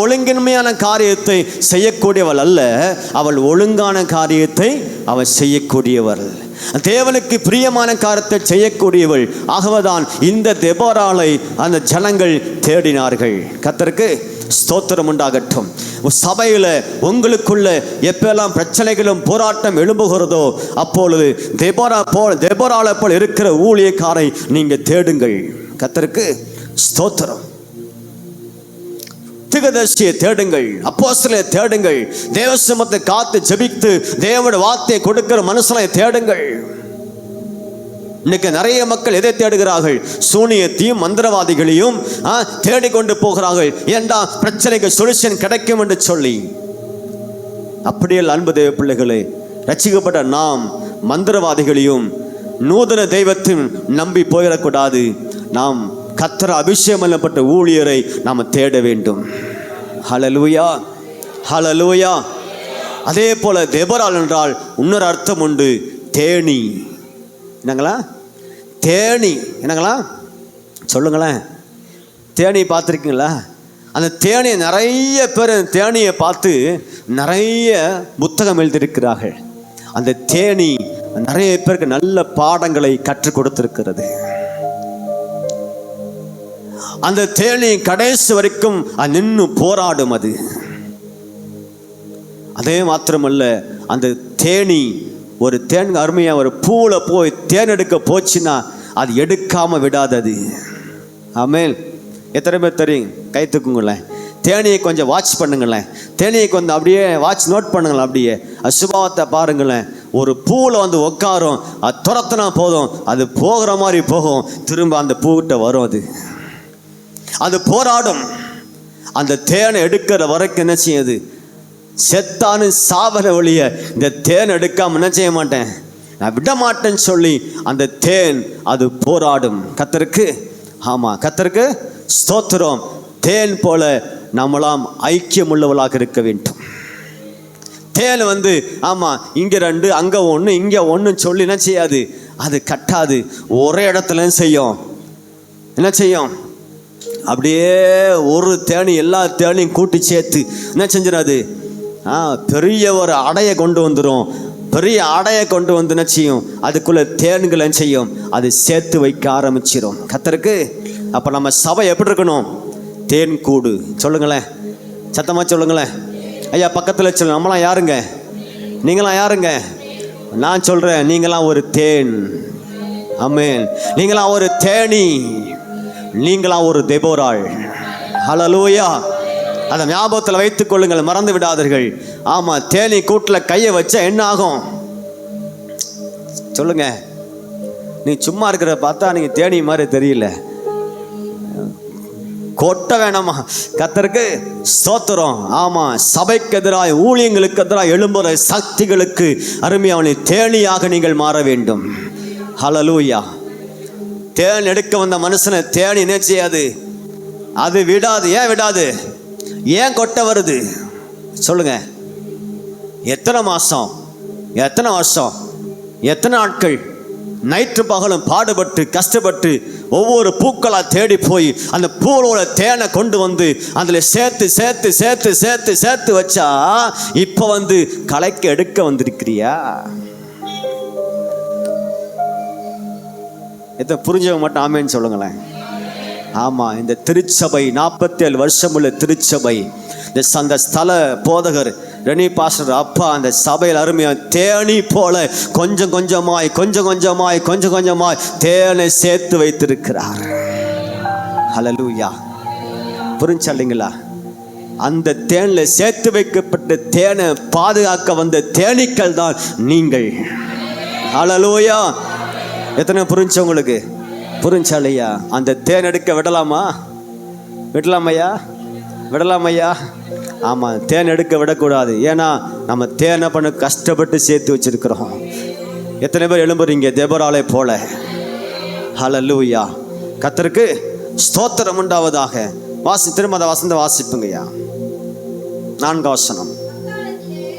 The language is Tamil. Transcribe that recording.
ஒழுங்கின்மையான காரியத்தை செய்யக்கூடியவள் அல்ல, அவள் ஒழுங்கான காரியத்தை அவள் செய்யக்கூடியவள், தேவனுக்கு பிரியமான காரியத்தை செய்யக்கூடியவள். ஆகவேதான் இந்த தெபோராளை அந்த ஜனங்கள் தேடினார்கள். கர்த்தருக்கு ஸ்தோத்திரம் உண்டாகட்டும். சபையில் உங்களுக்குள்ள எப்பெல்லாம் பிரச்சனைகளும் போராட்டம் எழும்புகிறதோ அப்பொழுது தெபோராளை போல் இருக்கிற ஊழியக்காரை நீங்க தேடுங்கள். கர்த்தருக்கு ஸ்தோத்திரம். தீர்க்கதரிசியை தேடுங்கள், அப்போஸ்தலரை தேடுங்கள், தேவசமத்தை காத்து ஜெபித்து தேவனுடைய வார்த்தையை கொடுக்கிற மனுஷனை தேடுங்கள். இன்னைக்கு நிறைய மக்கள் எதை தேடுகிறார்கள்? சூனியத்தையும் மந்திரவாதிகளையும் தேடிக்கொண்டு போகிறார்கள். ஏண்டா பிரச்சனைக்கு சொல்யூஷன் கிடைக்கும் என்று சொல்லி. அப்படியே அன்பு தேவ பிள்ளைகளே, ரட்சிக்கப்பட்ட நாம் மந்திரவாதிகளையும் நூதன தெய்வத்தையும் நம்பி போயிடக்கூடாது. நாம் கர்த்தர் அபிஷேகம் பண்ணப்பட்ட ஊழியரை நாம் தேட வேண்டும். ஹல்லேலூயா, ஹல்லேலூயா. அதே போல தெபோராள் என்றால் இன்னொரு அர்த்தம் உண்டு, தேனி. என்னங்களா? தேனி. என்னங்களா சொல்லுங்களேன். தேனி பார்த்துருக்கீங்களா? அந்த தேனியை நிறைய பேர் தேனியை பார்த்து நிறைய புத்தகம் எழுதியிருக்கிறார்கள். அந்த தேனி நிறைய பேருக்கு நல்ல பாடங்களை கற்றுக் கொடுத்திருக்கிறது. அந்த தேனி கடைசி வரைக்கும் நின்று போராடும். அது அதே மாத்திரமல்ல, அந்த தேனி ஒரு தேன் அருமையாக ஒரு பூவில் போய் தேன் எடுக்க போச்சுன்னா அது எடுக்காம விடாதது. ஆமென். எத்தனை பேர் தெரியும்? கை தூக்குங்களேன். தேனியை கொஞ்சம் வாட்ச் பண்ணுங்களேன். தேனியை கொஞ்சம் அப்படியே வாட்ச் நோட் பண்ணுங்களேன். அப்படியே சுபாவத்தை பாருங்களேன். ஒரு பூவில் வந்து உட்காரும், அது துரத்துனா போதும், அது போகிற மாதிரி போகும், திரும்ப அந்த பூக்கிட்ட வரும். அது போராடும். அந்த தேனை எடுக்கிற வரைக்கும் என்ன செய்யுது? செத்தானு சாவர ஒழிய இந்த தேன் எடுக்காம என்ன செய்ய மாட்டேன், நான் விட மாட்டேன்னு சொல்லி அந்த தேன் அது போராடும். கர்த்தருக்கு கர்த்தருக்கு ஸ்தோத்திரம். தேன் போல நம்மளாம் ஐக்கியம் உள்ளவளாக இருக்க வேண்டும். தேன் வந்து இங்க ரெண்டு அங்க ஒன்று இங்க ஒன்று சொல்லி என்ன செய்யாது, அது கட்டாது. ஒரே இடத்துல செய்யும். என்ன செய்யும்? அப்படியே ஒரு தேனி எல்லா தேனியும் கூட்டி சேர்த்து என்ன செஞ்சிடாது, பெரிய ஒரு அடையை கொண்டு வந்துடும். பெரிய அடையை கொண்டு வந்து என்ன செய்யும், அதுக்குள்ள தேன்கள் என்ன செய்யும், அது சேர்த்து வைக்க ஆரம்பிச்சிடும். கர்த்தருக்கு. அப்போ நம்ம சபை எப்படி இருக்கணும்? தேன் கூடு. சொல்லுங்களேன், சத்தமா சொல்லுங்களேன். ஐயா பக்கத்தில் சொல்லுங்க. நம்மளாம் யாருங்க? நீங்களாம் யாருங்க? நான் சொல்றேன், நீங்களாம் ஒரு தேன். ஆமென். நீங்களாம் ஒரு தேனி, நீங்களாம் ஒரு தெபோராள். ஹல்லேலூயா. அதை ஞாபகத்தில் வைத்துக் கொள்ளுங்கள், மறந்து விடாதீர்கள். தேனி கூட்டில் கையை வச்சா என்ன ஆகும்? சொல்லுங்க. நீ சும்மா இருக்கிற பார்த்தா நீங்க தேனி மாதிரி தெரியல. கொட்ட வேணாமா? கர்த்தருக்கு ஸ்தோத்திரம். சபைக்கு எதிராக ஊழியங்களுக்கு எதிராக எழும்புற சக்திகளுக்கு அருமையான தேனியாக நீங்கள் மாற வேண்டும். ஹல்லேலூயா. தேன் எடுக்க வந்த மனுஷனை தேனி என்ன செய்யாது, அது விடாது. ஏன் விடாது? ஏன் கொட்ட வருது? சொல்லுங்க. எத்தனை மாசம், எத்தனை வருஷம், எத்தனை நாட்கள் நைட்டு பகலும் பாடுபட்டு கஷ்டப்பட்டு ஒவ்வொரு பூக்களா தேடி போய் அந்த பூவோட தேனை கொண்டு வந்து அதில் சேர்த்து சேர்த்து சேர்த்து சேர்த்து சேர்த்து வச்சா இப்போ வந்து களைக்க எடுக்க வந்திருக்கிறியா? எத்தனை புரிஞ்சவங்க மட்டும் ஆமேன்னு சொல்லுங்களேன். இந்த திருச்சபை 47 வருஷம் உள்ள திருச்சபை, அந்த ஸ்தல போதகர் ரெனி பாஸ்டர் அப்பா அந்த சபையில் அருமையா தேனி போல கொஞ்சம் கொஞ்சமாய் கொஞ்சம் கொஞ்சமாய் கொஞ்சம் கொஞ்சமாய் தேனை சேர்த்து வைத்திருக்கிறார். ஹல்லேலூயா. புரிஞ்சல்லைங்களா? அந்த தேன்ல சேர்த்து வைக்கப்பட்ட தேனை பாதுகாக்க வந்த தேனீக்கள் தான் நீங்கள். ஹல்லேலூயா. எத்தனை புரிஞ்ச உங்களுக்கு? புரிஞ்சாலையா? அந்த தேன் எடுக்க விடலாமா? விடலாமையா? விடலாமையா? தேன் எடுக்க விடக்கூடாது. ஏன்னா நம்ம தேனை பண்ண கஷ்டப்பட்டு சேர்த்து வச்சிருக்கிறோம். எத்தனை பேர் எழும்புறீங்க தெபோராளை போல? ஹல்லேலூயா. கர்த்தருக்கு ஸ்தோத்திரம் உண்டாவதாக. திரும்ப அதை வசந்த வாசிப்புங்கய்யா. 4 வசனம்.